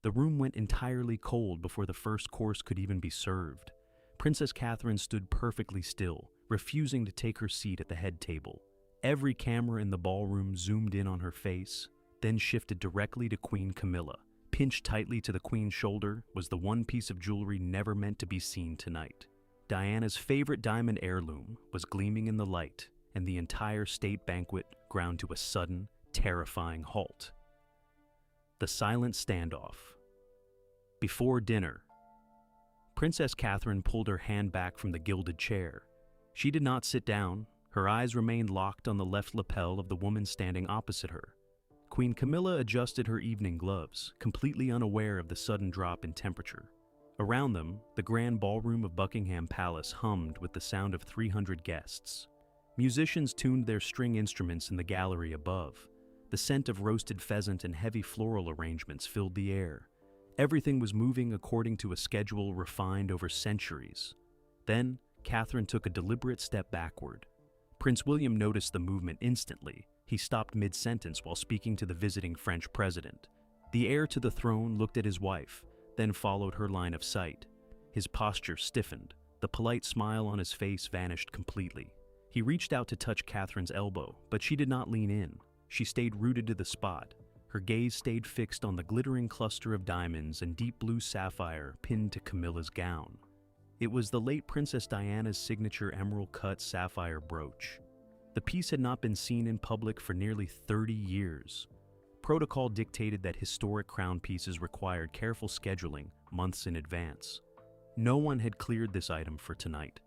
The room went entirely cold before the first course could even be served. Princess Catherine stood perfectly still, refusing to take her seat at the head table. Every camera in the ballroom zoomed in on her face, then shifted directly to Queen Camilla. Pinched tightly to the queen's shoulder was the one piece of jewelry never meant to be seen tonight. Diana's favorite diamond heirloom was gleaming in the light, and the entire state banquet ground to a sudden, terrifying halt. The silent standoff. Before dinner, Princess Catherine pulled her hand back from the gilded chair. She did not sit down. Her eyes remained locked on the left lapel of the woman standing opposite her. Queen Camilla adjusted her evening gloves, completely unaware of the sudden drop in temperature. Around them, the grand ballroom of Buckingham Palace hummed with the sound of 300 guests. Musicians tuned their string instruments in the gallery above. The scent of roasted pheasant and heavy floral arrangements filled the air. Everything was moving according to a schedule refined over centuries. Then, Catherine took a deliberate step backward. Prince William noticed the movement instantly. He stopped mid-sentence while speaking to the visiting French president. The heir to the throne looked at his wife, then followed her line of sight. His posture stiffened. The polite smile on his face vanished completely. He reached out to touch Catherine's elbow, but she did not lean in. She stayed rooted to the spot. Her gaze stayed fixed on the glittering cluster of diamonds and deep blue sapphire pinned to Camilla's gown. It was the late Princess Diana's signature emerald-cut sapphire brooch. The piece had not been seen in public for nearly 30 years. Protocol dictated that historic crown pieces required careful scheduling months in advance. No one had cleared this item for tonight.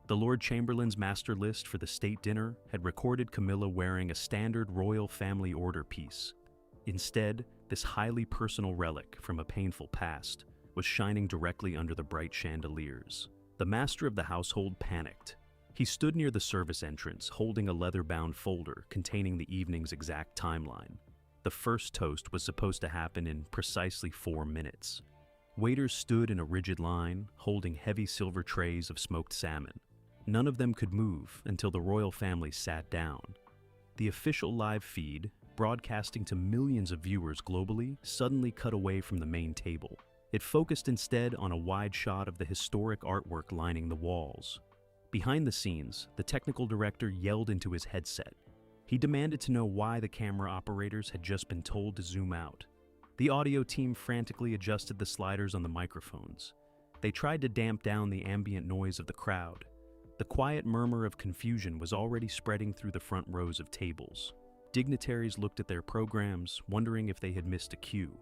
The Lord Chamberlain's master list for the state dinner had recorded Camilla wearing a standard royal family order piece. Instead, this highly personal relic from a painful past was shining directly under the bright chandeliers. The master of the household panicked. He stood near the service entrance, holding a leather-bound folder containing the evening's exact timeline. The first toast was supposed to happen in precisely 4 minutes. Waiters stood in a rigid line, holding heavy silver trays of smoked salmon. None of them could move until the royal family sat down. The official live feed, broadcasting to millions of viewers globally, suddenly cut away from the main table. It focused instead on a wide shot of the historic artwork lining the walls. Behind the scenes, the technical director yelled into his headset. He demanded to know why the camera operators had just been told to zoom out. The audio team frantically adjusted the sliders on the microphones. They tried to damp down the ambient noise of the crowd. The quiet murmur of confusion was already spreading through the front rows of tables. Dignitaries looked at their programs, wondering if they had missed a cue.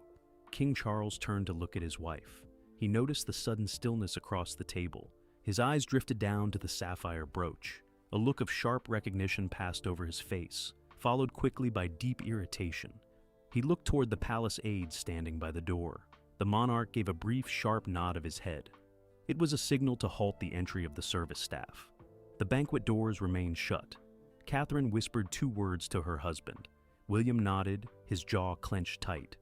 King Charles turned to look at his wife. He noticed the sudden stillness across the table. His eyes drifted down to the sapphire brooch. A look of sharp recognition passed over his face, followed quickly by deep irritation. He looked toward the palace aides standing by the door. The monarch gave a brief, sharp nod of his head. It was a signal to halt the entry of the service staff. The banquet doors remained shut. Catherine whispered 2 words to her husband. William nodded, his jaw clenched tight.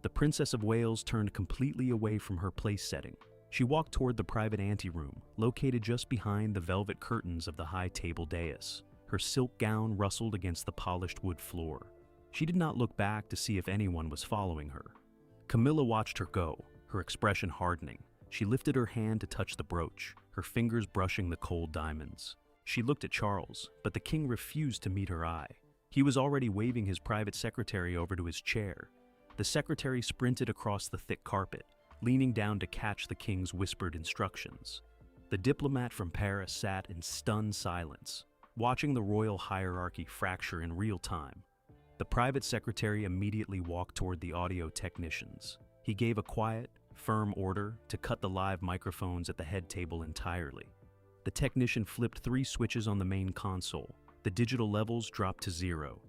The Princess of Wales turned completely away from her place setting. She walked toward the private anteroom, located just behind the velvet curtains of the high table dais. Her silk gown rustled against the polished wood floor. She did not look back to see if anyone was following her. Camilla watched her go, her expression hardening. She lifted her hand to touch the brooch, her fingers brushing the cold diamonds. She looked at Charles, but the king refused to meet her eye. He was already waving his private secretary over to his chair. The secretary sprinted across the thick carpet, leaning down to catch the king's whispered instructions. The diplomat from Paris sat in stunned silence, watching the royal hierarchy fracture in real time. The private secretary immediately walked toward the audio technicians. He gave a quiet, firm order to cut the live microphones at the head table entirely. The technician flipped 3 switches on the main console. The digital levels dropped to 0.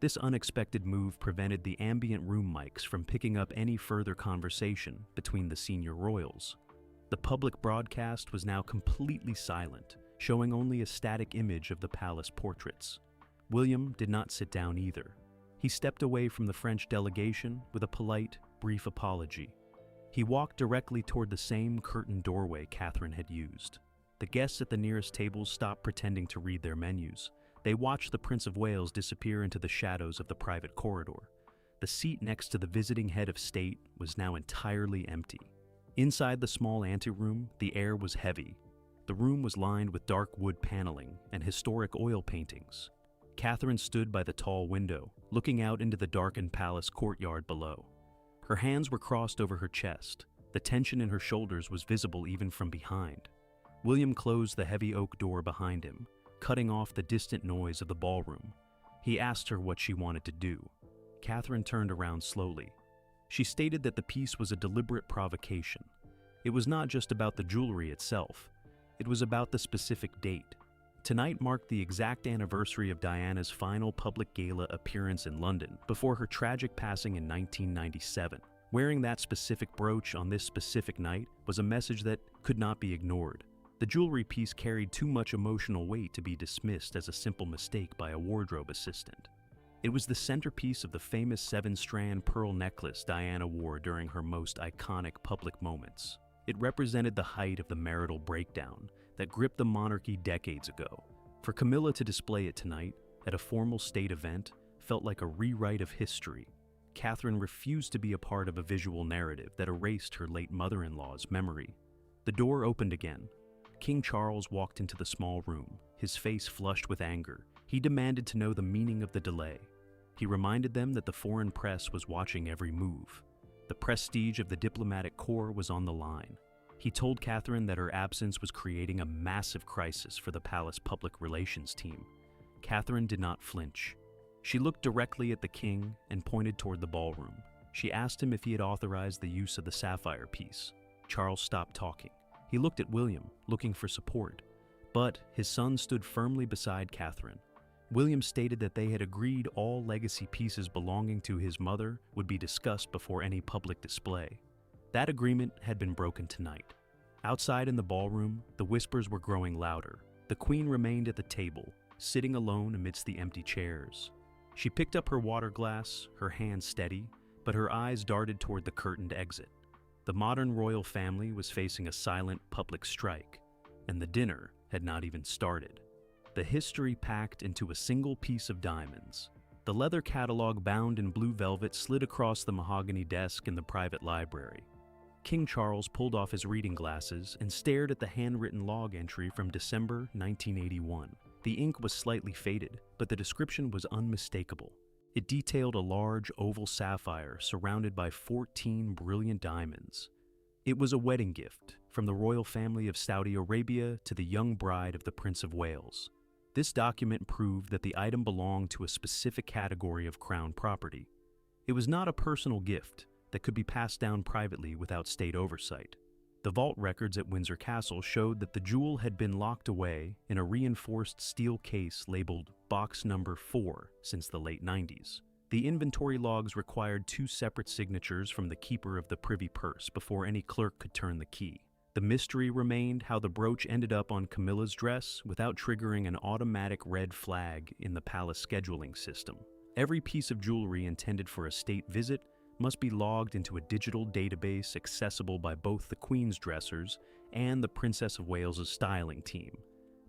This unexpected move prevented the ambient room mics from picking up any further conversation between the senior royals. The public broadcast was now completely silent, showing only a static image of the palace portraits. William did not sit down either. He stepped away from the French delegation with a polite, brief apology. He walked directly toward the same curtained doorway Catherine had used. The guests at the nearest tables stopped pretending to read their menus. They watched the Prince of Wales disappear into the shadows of the private corridor. The seat next to the visiting head of state was now entirely empty. Inside the small anteroom, the air was heavy. The room was lined with dark wood paneling and historic oil paintings. Catherine stood by the tall window, looking out into the darkened palace courtyard below. Her hands were crossed over her chest. The tension in her shoulders was visible even from behind. William closed the heavy oak door behind him, cutting off the distant noise of the ballroom. He asked her what she wanted to do. Catherine turned around slowly. She stated that the piece was a deliberate provocation. It was not just about the jewelry itself. It was about the specific date. Tonight marked the exact anniversary of Diana's final public gala appearance in London before her tragic passing in 1997. Wearing that specific brooch on this specific night was a message that could not be ignored. The jewelry piece carried too much emotional weight to be dismissed as a simple mistake by a wardrobe assistant. It was the centerpiece of the famous 7-strand pearl necklace Diana wore during her most iconic public moments. It represented the height of the marital breakdown that gripped the monarchy decades ago. For Camilla to display it tonight, at a formal state event, felt like a rewrite of history. Catherine refused to be a part of a visual narrative that erased her late mother-in-law's memory. The door opened again. King Charles walked into the small room, his face flushed with anger. He demanded to know the meaning of the delay. He reminded them that the foreign press was watching every move. The prestige of the diplomatic corps was on the line. He told Catherine that her absence was creating a massive crisis for the palace public relations team. Catherine did not flinch. She looked directly at the king and pointed toward the ballroom. She asked him if he had authorized the use of the sapphire piece. Charles stopped talking. He looked at William, looking for support. But his son stood firmly beside Catherine. William stated that they had agreed all legacy pieces belonging to his mother would be discussed before any public display. That agreement had been broken tonight. Outside in the ballroom, the whispers were growing louder. The queen remained at the table, sitting alone amidst the empty chairs. She picked up her water glass, her hand steady, but her eyes darted toward the curtained exit. The modern royal family was facing a silent public strike, and the dinner had not even started. The history packed into a single piece of diamonds. The leather catalog bound in blue velvet slid across the mahogany desk in the private library. King Charles pulled off his reading glasses and stared at the handwritten log entry from December 1981. The ink was slightly faded, but the description was unmistakable. It detailed a large oval sapphire surrounded by 14 brilliant diamonds. It was a wedding gift from the royal family of Saudi Arabia to the young bride of the Prince of Wales. This document proved that the item belonged to a specific category of crown property. It was not a personal gift that could be passed down privately without state oversight. The vault records at Windsor Castle showed that the jewel had been locked away in a reinforced steel case labeled Box Number 4 since the late 90s. The inventory logs required 2 separate signatures from the keeper of the privy purse before any clerk could turn the key. The mystery remained how the brooch ended up on Camilla's dress without triggering an automatic red flag in the palace scheduling system. Every piece of jewelry intended for a state visit must be logged into a digital database accessible by both the Queen's dressers and the Princess of Wales's styling team.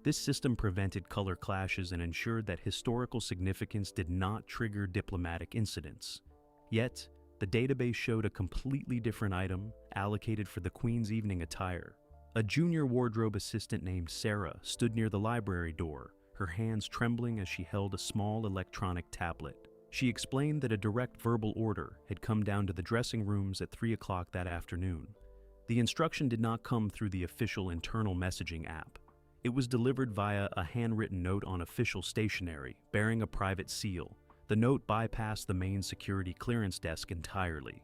This system prevented color clashes and ensured that historical significance did not trigger diplomatic incidents. Yet, the database showed a completely different item allocated for the Queen's evening attire. A junior wardrobe assistant named Sarah stood near the library door, her hands trembling as she held a small electronic tablet. She explained that a direct verbal order had come down to the dressing rooms at 3 o'clock that afternoon. The instruction did not come through the official internal messaging app. It was delivered via a handwritten note on official stationery, bearing a private seal. The note bypassed the main security clearance desk entirely.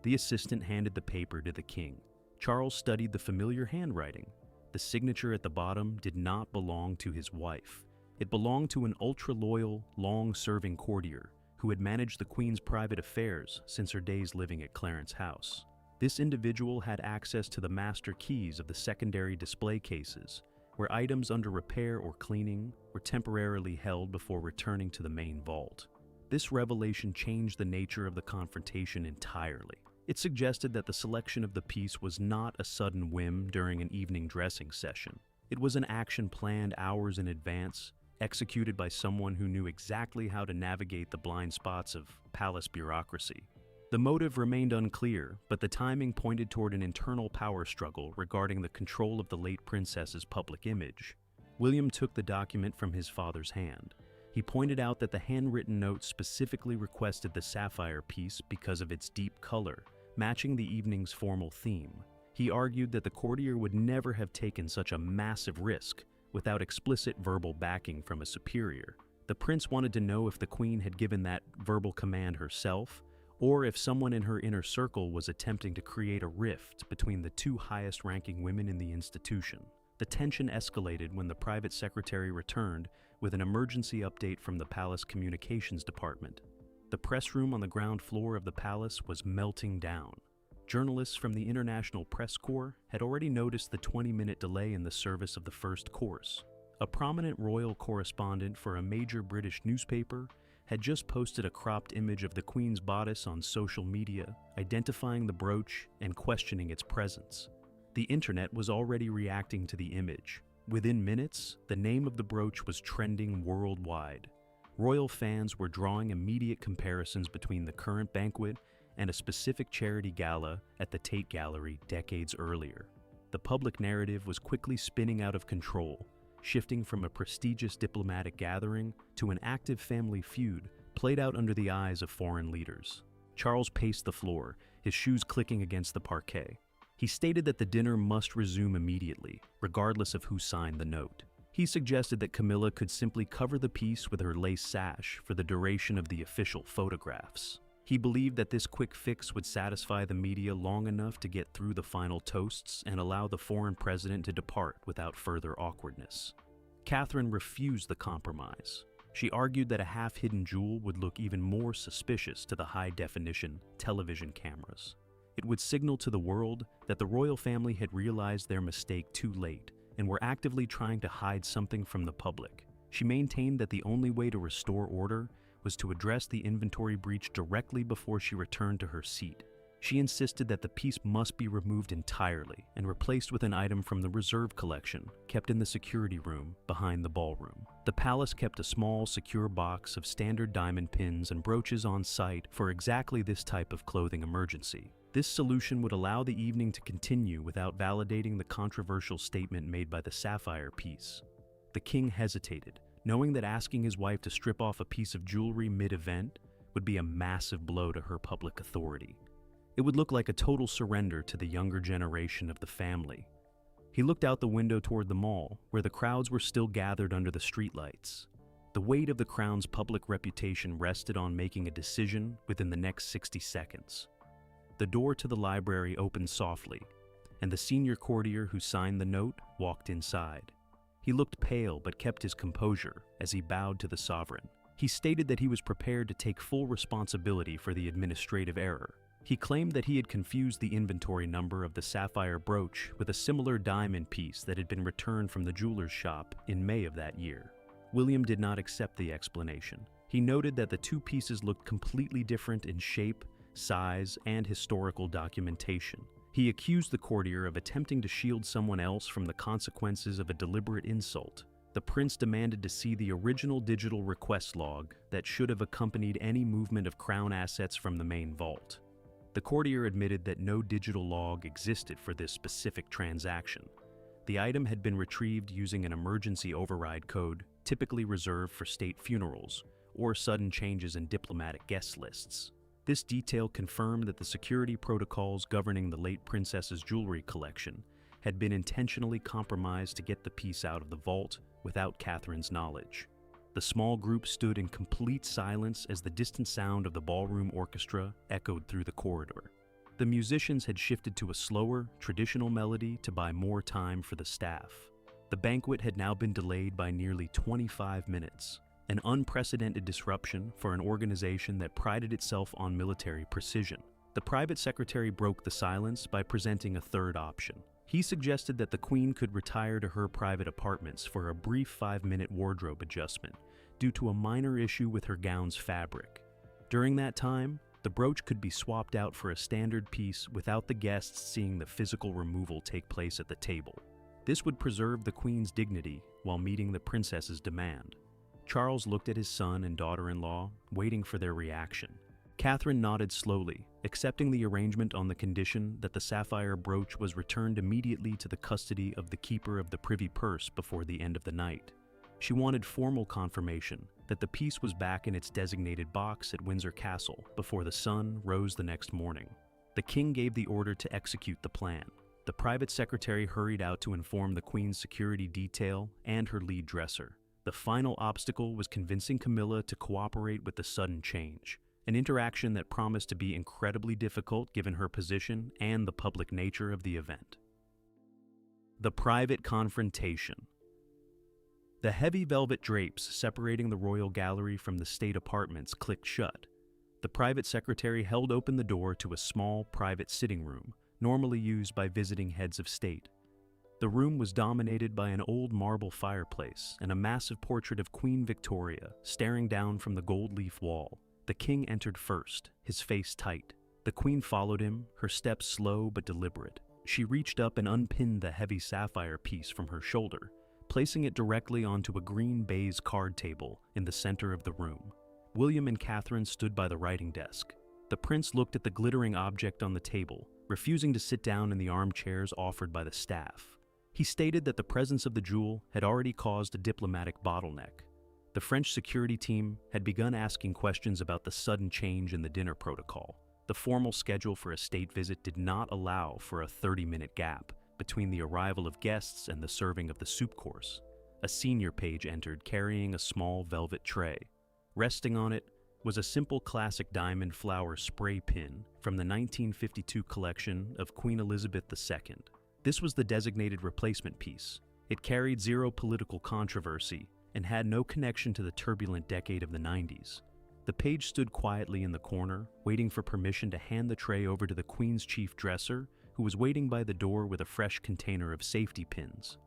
The assistant handed the paper to the king. Charles studied the familiar handwriting. The signature at the bottom did not belong to his wife. It belonged to an ultra-loyal, long-serving courtier who had managed the Queen's private affairs since her days living at Clarence House. This individual had access to the master keys of the secondary display cases, where items under repair or cleaning were temporarily held before returning to the main vault. This revelation changed the nature of the confrontation entirely. It suggested that the selection of the piece was not a sudden whim during an evening dressing session. It was an action planned hours in advance, executed by someone who knew exactly how to navigate the blind spots of palace bureaucracy. The motive remained unclear, but the timing pointed toward an internal power struggle regarding the control of the late princess's public image. William took the document from his father's hand. He pointed out that the handwritten note specifically requested the sapphire piece because of its deep color, matching the evening's formal theme. He argued that the courtier would never have taken such a massive risk without explicit verbal backing from a superior. The prince wanted to know if the queen had given that verbal command herself, or if someone in her inner circle was attempting to create a rift between the two highest-ranking women in the institution. The tension escalated when the private secretary returned with an emergency update from the palace communications department. The press room on the ground floor of the palace was melting down. Journalists from the International Press Corps had already noticed the 20-minute delay in the service of the first course. A prominent royal correspondent for a major British newspaper had just posted a cropped image of the Queen's bodice on social media, identifying the brooch and questioning its presence. The internet was already reacting to the image. Within minutes, the name of the brooch was trending worldwide. Royal fans were drawing immediate comparisons between the current banquet and a specific charity gala at the Tate Gallery decades earlier. The public narrative was quickly spinning out of control, shifting from a prestigious diplomatic gathering to an active family feud played out under the eyes of foreign leaders. Charles paced the floor, his shoes clicking against the parquet. He stated that the dinner must resume immediately, regardless of who signed the note. He suggested that Camilla could simply cover the piece with her lace sash for the duration of the official photographs. He believed that this quick fix would satisfy the media long enough to get through the final toasts and allow the foreign president to depart without further awkwardness. Catherine refused the compromise. She argued that a half-hidden jewel would look even more suspicious to the high-definition television cameras. It would signal to the world that the royal family had realized their mistake too late and were actively trying to hide something from the public. She maintained that the only way to restore order was to address the inventory breach directly before she returned to her seat. She insisted that the piece must be removed entirely and replaced with an item from the reserve collection, kept in the security room behind the ballroom. The palace kept a small, secure box of standard diamond pins and brooches on site for exactly this type of clothing emergency. This solution would allow the evening to continue without validating the controversial statement made by the sapphire piece. The king hesitated, knowing that asking his wife to strip off a piece of jewelry mid-event would be a massive blow to her public authority. It would look like a total surrender to the younger generation of the family. He looked out the window toward the mall, where the crowds were still gathered under the streetlights. The weight of the crown's public reputation rested on making a decision within the next 60 seconds. The door to the library opened softly, and the senior courtier who signed the note walked inside. He looked pale but kept his composure as he bowed to the sovereign. He stated that he was prepared to take full responsibility for the administrative error. He claimed that he had confused the inventory number of the sapphire brooch with a similar diamond piece that had been returned from the jeweler's shop in May of that year. William did not accept the explanation. He noted that the two pieces looked completely different in shape, size, and historical documentation. He accused the courtier of attempting to shield someone else from the consequences of a deliberate insult. The prince demanded to see the original digital request log that should have accompanied any movement of crown assets from the main vault. The courtier admitted that no digital log existed for this specific transaction. The item had been retrieved using an emergency override code typically reserved for state funerals or sudden changes in diplomatic guest lists. This detail confirmed that the security protocols governing the late princess's jewelry collection had been intentionally compromised to get the piece out of the vault without Catherine's knowledge. The small group stood in complete silence as the distant sound of the ballroom orchestra echoed through the corridor. The musicians had shifted to a slower, traditional melody to buy more time for the staff. The banquet had now been delayed by nearly 25 minutes. An unprecedented disruption for an organization that prided itself on military precision. The private secretary broke the silence by presenting a third option. He suggested that the Queen could retire to her private apartments for a brief 5-minute wardrobe adjustment due to a minor issue with her gown's fabric. During that time, the brooch could be swapped out for a standard piece without the guests seeing the physical removal take place at the table. This would preserve the Queen's dignity while meeting the princess's demand. Charles looked at his son and daughter-in-law, waiting for their reaction. Catherine nodded slowly, accepting the arrangement on the condition that the sapphire brooch was returned immediately to the custody of the keeper of the privy purse before the end of the night. She wanted formal confirmation that the piece was back in its designated box at Windsor Castle before the sun rose the next morning. The king gave the order to execute the plan. The private secretary hurried out to inform the Queen's security detail and her lead dresser. The final obstacle was convincing Camilla to cooperate with the sudden change, an interaction that promised to be incredibly difficult given her position and the public nature of the event. The private confrontation. The heavy velvet drapes separating the royal gallery from the state apartments clicked shut. The private secretary held open the door to a small private sitting room, normally used by visiting heads of state. The room was dominated by an old marble fireplace and a massive portrait of Queen Victoria staring down from the gold leaf wall. The king entered first, his face tight. The queen followed him, her steps slow but deliberate. She reached up and unpinned the heavy sapphire piece from her shoulder, placing it directly onto a green baize card table in the center of the room. William and Catherine stood by the writing desk. The prince looked at the glittering object on the table, refusing to sit down in the armchairs offered by the staff. He stated that the presence of the jewel had already caused a diplomatic bottleneck. The French security team had begun asking questions about the sudden change in the dinner protocol. The formal schedule for a state visit did not allow for a 30-minute gap between the arrival of guests and the serving of the soup course. A senior page entered carrying a small velvet tray. Resting on it was a simple classic diamond flower spray pin from the 1952 collection of Queen Elizabeth II. This was the designated replacement piece. It carried zero political controversy and had no connection to the turbulent decade of the 90s. The page stood quietly in the corner, waiting for permission to hand the tray over to the Queen's chief dresser, who was waiting by the door with a fresh container of safety pins.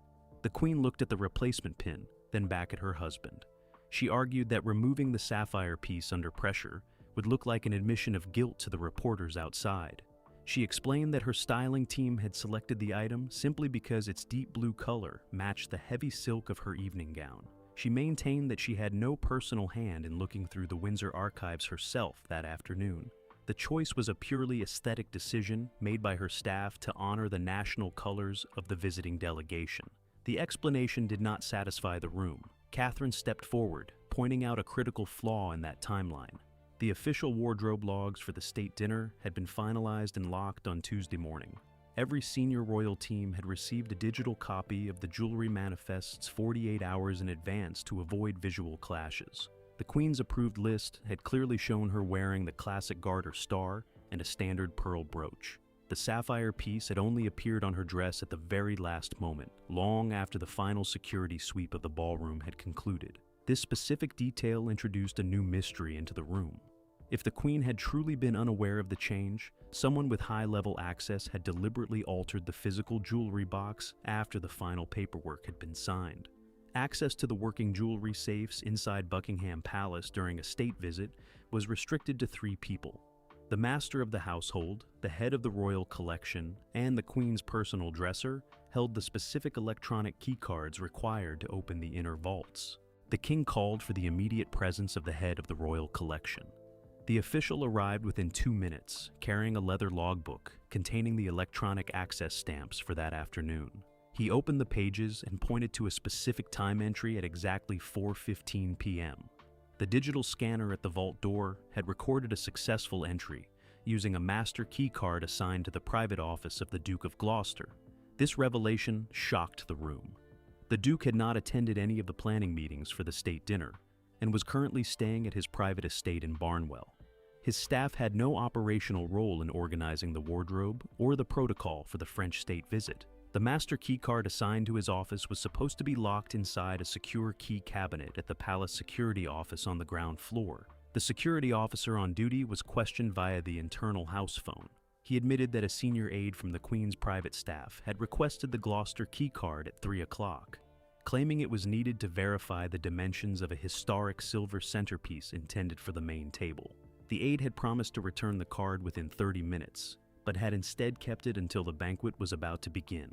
The Queen looked at the replacement pin, then back at her husband. She argued that removing the sapphire piece under pressure would look like an admission of guilt to the reporters outside. She explained that her styling team had selected the item simply because its deep blue color matched the heavy silk of her evening gown. She maintained that she had no personal hand in looking through the Windsor archives herself that afternoon. The choice was a purely aesthetic decision made by her staff to honor the national colors of the visiting delegation. The explanation did not satisfy the room. Catherine stepped forward, pointing out a critical flaw in that timeline. The official wardrobe logs for the state dinner had been finalized and locked on Tuesday morning. Every senior royal team had received a digital copy of the jewelry manifests 48 hours in advance to avoid visual clashes. The Queen's approved list had clearly shown her wearing the classic garter star and a standard pearl brooch. The sapphire piece had only appeared on her dress at the very last moment, long after the final security sweep of the ballroom had concluded. This specific detail introduced a new mystery into the room. If the Queen had truly been unaware of the change, someone with high-level access had deliberately altered the physical jewelry box after the final paperwork had been signed. Access to the working jewelry safes inside Buckingham Palace during a state visit was restricted to 3 people: the master of the household, the head of the royal collection, and the Queen's personal dresser held the specific electronic keycards required to open the inner vaults. The king called for the immediate presence of the head of the royal collection. The official arrived within 2 minutes, carrying a leather logbook containing the electronic access stamps for that afternoon. He opened the pages and pointed to a specific time entry at exactly 4:15 p.m. The digital scanner at the vault door had recorded a successful entry using a master key card assigned to the private office of the Duke of Gloucester. This revelation shocked the room. The Duke had not attended any of the planning meetings for the state dinner and was currently staying at his private estate in Barnwell. His staff had no operational role in organizing the wardrobe or the protocol for the French state visit. The master key card assigned to his office was supposed to be locked inside a secure key cabinet at the palace security office on the ground floor. The security officer on duty was questioned via the internal house phone. He admitted that a senior aide from the Queen's private staff had requested the Gloucester key card at 3 o'clock, claiming it was needed to verify the dimensions of a historic silver centerpiece intended for the main table. The aide had promised to return the card within 30 minutes, but had instead kept it until the banquet was about to begin.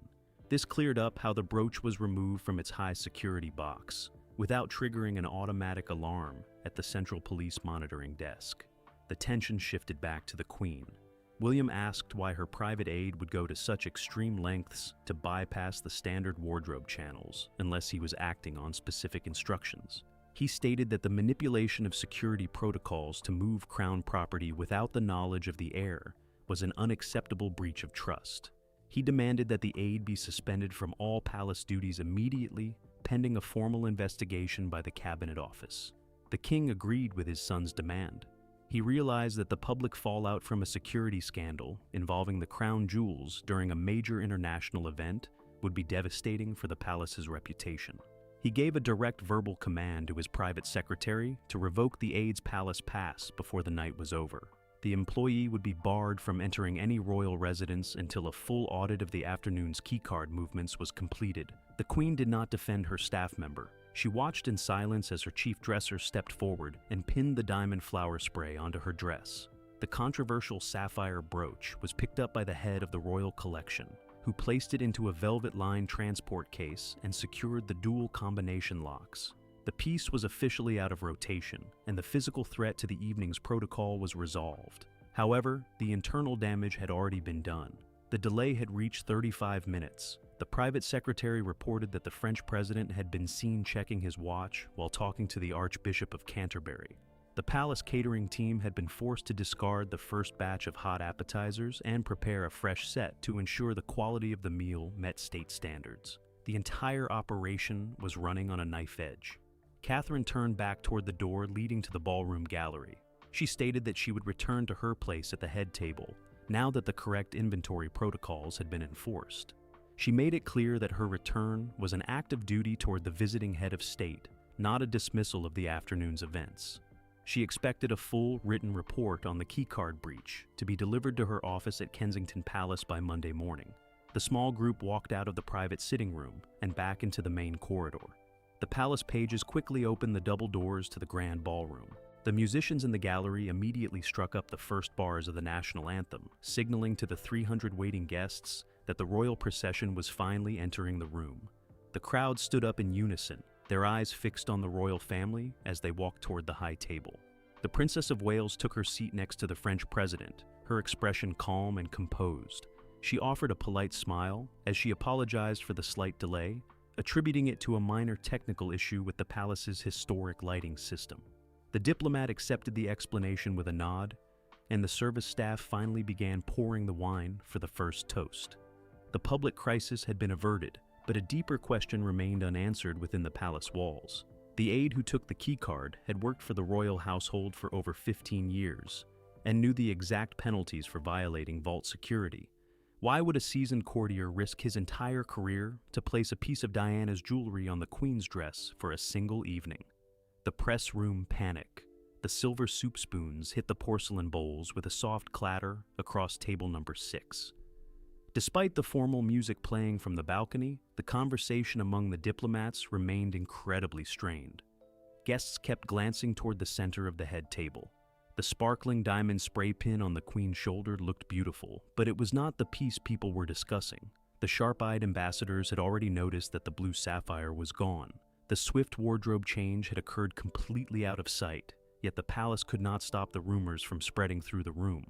This cleared up how the brooch was removed from its high security box. without triggering an automatic alarm at the Central Police monitoring desk. The tension shifted back to the Queen. William asked why her private aide would go to such extreme lengths to bypass the standard wardrobe channels unless he was acting on specific instructions. He stated that the manipulation of security protocols to move crown property without the knowledge of the heir was an unacceptable breach of trust. He demanded that the aide be suspended from all palace duties immediately, pending a formal investigation by the Cabinet Office. The king agreed with his son's demand. He realized that the public fallout from a security scandal involving the crown jewels during a major international event would be devastating for the palace's reputation. He gave a direct verbal command to his private secretary to revoke the aide's palace pass before the night was over. The employee would be barred from entering any royal residence until a full audit of the afternoon's keycard movements was completed. The Queen did not defend her staff member. She watched in silence as her chief dresser stepped forward and pinned the diamond flower spray onto her dress. The controversial sapphire brooch was picked up by the head of the royal collection, who placed it into a velvet-lined transport case and secured the dual combination locks. The piece was officially out of rotation, and the physical threat to the evening's protocol was resolved. However, the internal damage had already been done. The delay had reached 35 minutes. The private secretary reported that the French president had been seen checking his watch while talking to the Archbishop of Canterbury. The palace catering team had been forced to discard the first batch of hot appetizers and prepare a fresh set to ensure the quality of the meal met state standards. The entire operation was running on a knife edge. Catherine turned back toward the door leading to the ballroom gallery. She stated that she would return to her place at the head table, now that the correct inventory protocols had been enforced. She made it clear that her return was an act of duty toward the visiting head of state, not a dismissal of the afternoon's events. She expected a full written report on the keycard breach to be delivered to her office at Kensington Palace by Monday morning. The small group walked out of the private sitting room and back into the main corridor. The palace pages quickly opened the double doors to the grand ballroom. The musicians in the gallery immediately struck up the first bars of the national anthem, signaling to the 300 waiting guests that the royal procession was finally entering the room. The crowd stood up in unison, their eyes fixed on the royal family as they walked toward the high table. The Princess of Wales took her seat next to the French president, her expression calm and composed. She offered a polite smile as she apologized for the slight delay, attributing it to a minor technical issue with the palace's historic lighting system. The diplomat accepted the explanation with a nod, and the service staff finally began pouring the wine for the first toast. The public crisis had been averted, but a deeper question remained unanswered within the palace walls. The aide who took the keycard had worked for the royal household for over 15 years and knew the exact penalties for violating vault security. Why would a seasoned courtier risk his entire career to place a piece of Diana's jewelry on the Queen's dress for a single evening? The press room panic. The silver soup spoons hit the porcelain bowls with a soft clatter across table number 6. Despite the formal music playing from the balcony, the conversation among the diplomats remained incredibly strained. Guests kept glancing toward the center of the head table. The sparkling diamond spray pin on the Queen's shoulder looked beautiful, but it was not the piece people were discussing. The sharp-eyed ambassadors had already noticed that the blue sapphire was gone. The swift wardrobe change had occurred completely out of sight, yet the palace could not stop the rumors from spreading through the room.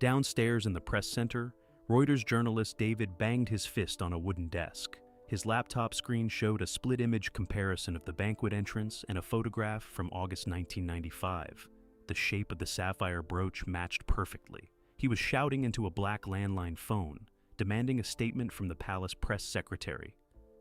Downstairs in the press center, Reuters journalist David banged his fist on a wooden desk. His laptop screen showed a split-image comparison of the banquet entrance and a photograph from August 1995. The shape of the sapphire brooch matched perfectly. He was shouting into a black landline phone, demanding a statement from the palace press secretary.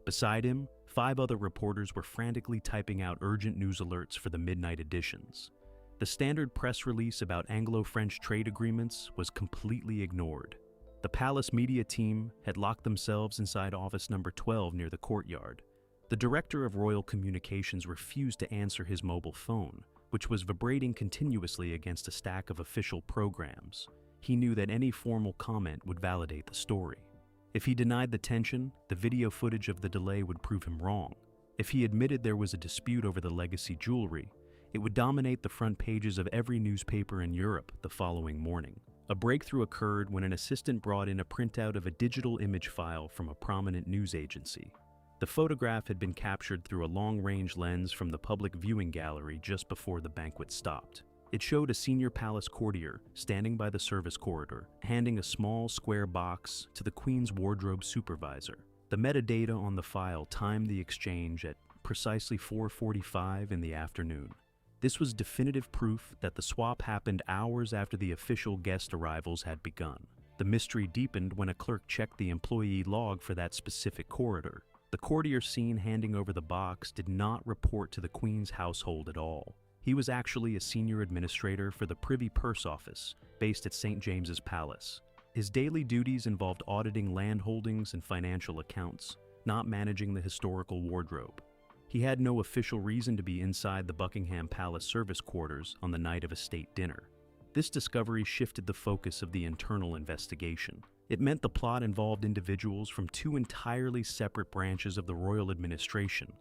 Beside him, 5 other reporters were frantically typing out urgent news alerts for the midnight editions. The standard press release about Anglo-French trade agreements was completely ignored. The palace media team had locked themselves inside office number 12 near the courtyard. The director of royal communications refused to answer his mobile phone, which was vibrating continuously against a stack of official programs. He knew that any formal comment would validate the story. If he denied the tension, the video footage of the delay would prove him wrong. If he admitted there was a dispute over the legacy jewelry, it would dominate the front pages of every newspaper in Europe the following morning. A breakthrough occurred when an assistant brought in a printout of a digital image file from a prominent news agency. The photograph had been captured through a long-range lens from the public viewing gallery just before the banquet stopped. It showed a senior palace courtier standing by the service corridor, handing a small square box to the Queen's wardrobe supervisor. The metadata on the file timed the exchange at precisely 4:45 in the afternoon. This was definitive proof that the swap happened hours after the official guest arrivals had begun. The mystery deepened when a clerk checked the employee log for that specific corridor. The courtier seen handing over the box did not report to the Queen's household at all. He was actually a senior administrator for the Privy Purse Office, based at St. James's Palace. His daily duties involved auditing land holdings and financial accounts, not managing the historical wardrobe. He had no official reason to be inside the Buckingham Palace service quarters on the night of a state dinner. This discovery shifted the focus of the internal investigation. It meant the plot involved individuals from two entirely separate branches of the royal administration.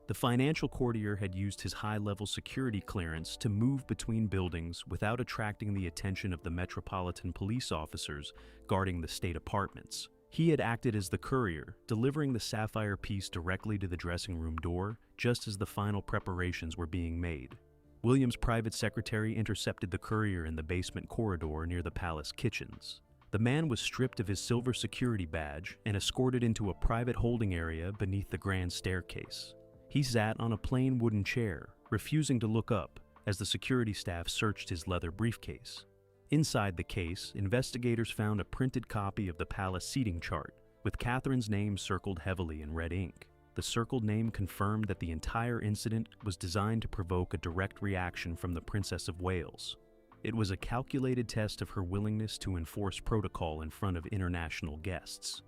The financial courtier had used his high-level security clearance to move between buildings without attracting the attention of the metropolitan police officers guarding the state apartments. He had acted as the courier, delivering the sapphire piece directly to the dressing room door just as the final preparations were being made. William's private secretary intercepted the courier in the basement corridor near the palace kitchens. The man was stripped of his silver security badge and escorted into a private holding area beneath the grand staircase. He sat on a plain wooden chair, refusing to look up as the security staff searched his leather briefcase. Inside the case, investigators found a printed copy of the palace seating chart, with Catherine's name circled heavily in red ink. The circled name confirmed that the entire incident was designed to provoke a direct reaction from the Princess of Wales. It was a calculated test of her willingness to enforce protocol in front of international guests.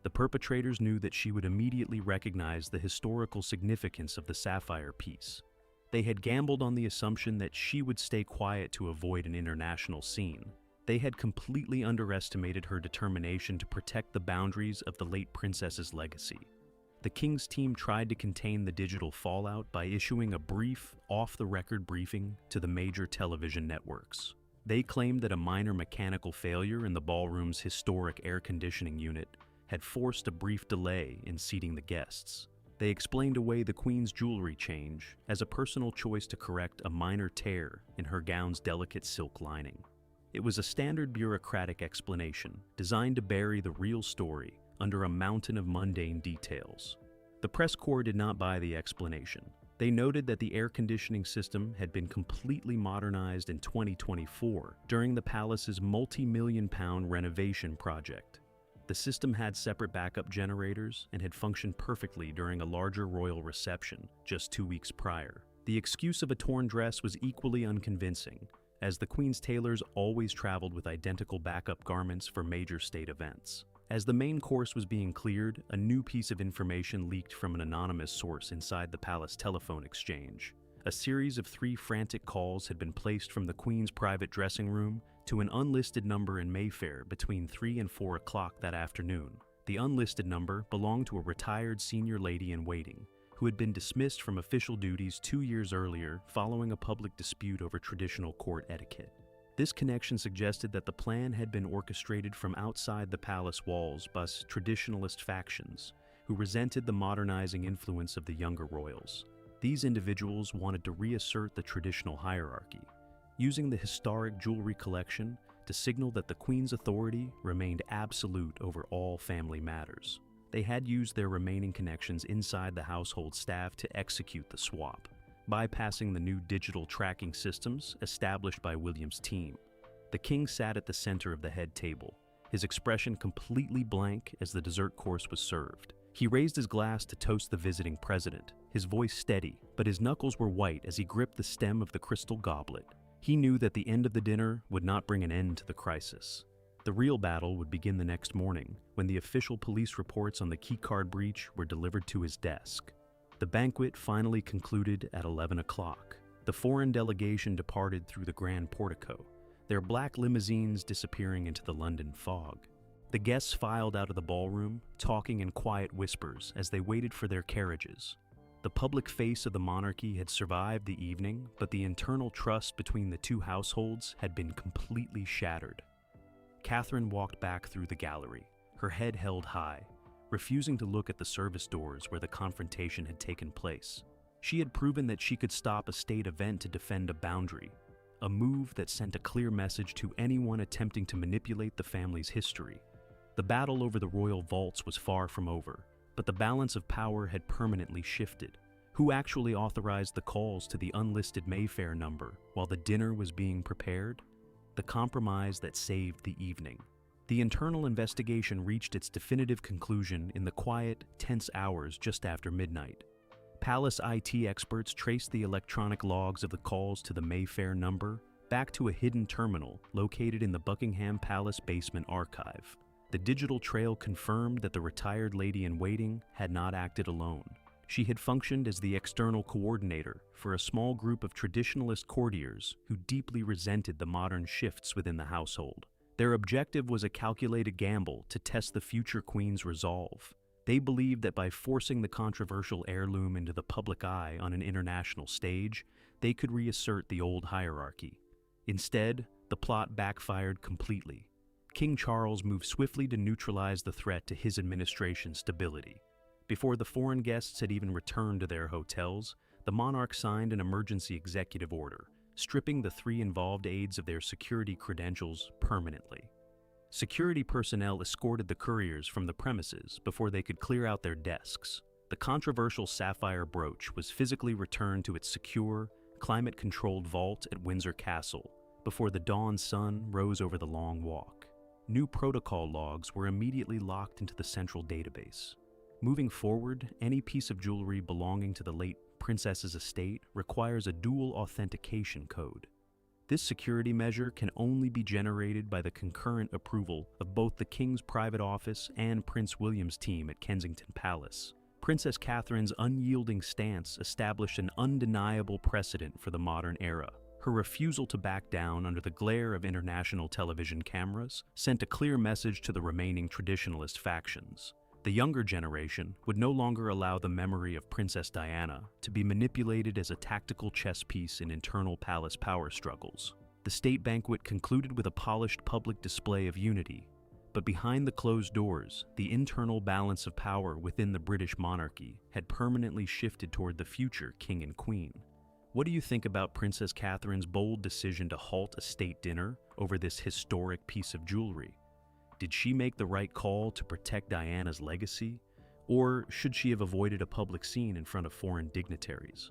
The perpetrators knew that she would immediately recognize the historical significance of the sapphire piece. They had gambled on the assumption that she would stay quiet to avoid an international scene. They had completely underestimated her determination to protect the boundaries of the late princess's legacy. The King's team tried to contain the digital fallout by issuing a brief, off-the-record briefing to the major television networks. They claimed that a minor mechanical failure in the ballroom's historic air conditioning unit had forced a brief delay in seating the guests. They explained away the Queen's jewelry change as a personal choice to correct a minor tear in her gown's delicate silk lining. It was a standard bureaucratic explanation designed to bury the real story under a mountain of mundane details. The press corps did not buy the explanation. They noted that the air conditioning system had been completely modernized in 2024 during the palace's multi-million-pound renovation project. The system had separate backup generators and had functioned perfectly during a larger royal reception just 2 weeks prior. The excuse of a torn dress was equally unconvincing, as the Queen's tailors always traveled with identical backup garments for major state events. As the main course was being cleared, a new piece of information leaked from an anonymous source inside the palace telephone exchange. A series of 3 frantic calls had been placed from the Queen's private dressing room to an unlisted number in Mayfair between 3 and 4 o'clock that afternoon. The unlisted number belonged to a retired senior lady-in-waiting who had been dismissed from official duties 2 years earlier following a public dispute over traditional court etiquette. This connection suggested that the plan had been orchestrated from outside the palace walls by traditionalist factions who resented the modernizing influence of the younger royals. These individuals wanted to reassert the traditional hierarchy, using the historic jewelry collection to signal that the Queen's authority remained absolute over all family matters. They had used their remaining connections inside the household staff to execute the swap, bypassing the new digital tracking systems established by William's team. The King sat at the center of the head table, his expression completely blank as the dessert course was served. He raised his glass to toast the visiting president, his voice steady, but his knuckles were white as he gripped the stem of the crystal goblet. He knew that the end of the dinner would not bring an end to the crisis. The real battle would begin the next morning, when the official police reports on the keycard breach were delivered to his desk. The banquet finally concluded at 11 o'clock. The foreign delegation departed through the grand portico, their black limousines disappearing into the London fog. The guests filed out of the ballroom, talking in quiet whispers as they waited for their carriages. The public face of the monarchy had survived the evening, but the internal trust between the two households had been completely shattered. Catherine walked back through the gallery, her head held high, refusing to look at the service doors where the confrontation had taken place. She had proven that she could stop a state event to defend a boundary, a move that sent a clear message to anyone attempting to manipulate the family's history. The battle over the royal vaults was far from over, but the balance of power had permanently shifted. Who actually authorized the calls to the unlisted Mayfair number while the dinner was being prepared? The compromise that saved the evening. The internal investigation reached its definitive conclusion in the quiet, tense hours just after midnight. Palace IT experts traced the electronic logs of the calls to the Mayfair number back to a hidden terminal located in the Buckingham Palace basement archive. The digital trail confirmed that the retired lady-in-waiting had not acted alone. She had functioned as the external coordinator for a small group of traditionalist courtiers who deeply resented the modern shifts within the household. Their objective was a calculated gamble to test the future queen's resolve. They believed that by forcing the controversial heirloom into the public eye on an international stage, they could reassert the old hierarchy. Instead, the plot backfired completely. King Charles moved swiftly to neutralize the threat to his administration's stability. Before the foreign guests had even returned to their hotels, the monarch signed an emergency executive order, stripping the 3 involved aides of their security credentials permanently. Security personnel escorted the couriers from the premises before they could clear out their desks. The controversial sapphire brooch was physically returned to its secure, climate-controlled vault at Windsor Castle before the dawn sun rose over the long walk. New protocol logs were immediately locked into the central database. Moving forward, any piece of jewelry belonging to the late princess's estate requires a dual authentication code. This security measure can only be generated by the concurrent approval of both the King's private office and Prince William's team at Kensington Palace. Princess Catherine's unyielding stance established an undeniable precedent for the modern era. Her refusal to back down under the glare of international television cameras sent a clear message to the remaining traditionalist factions. The younger generation would no longer allow the memory of Princess Diana to be manipulated as a tactical chess piece in internal palace power struggles. The state banquet concluded with a polished public display of unity, but behind the closed doors, the internal balance of power within the British monarchy had permanently shifted toward the future king and queen. What do you think about Princess Catherine's bold decision to halt a state dinner over this historic piece of jewelry? Did she make the right call to protect Diana's legacy, or should she have avoided a public scene in front of foreign dignitaries?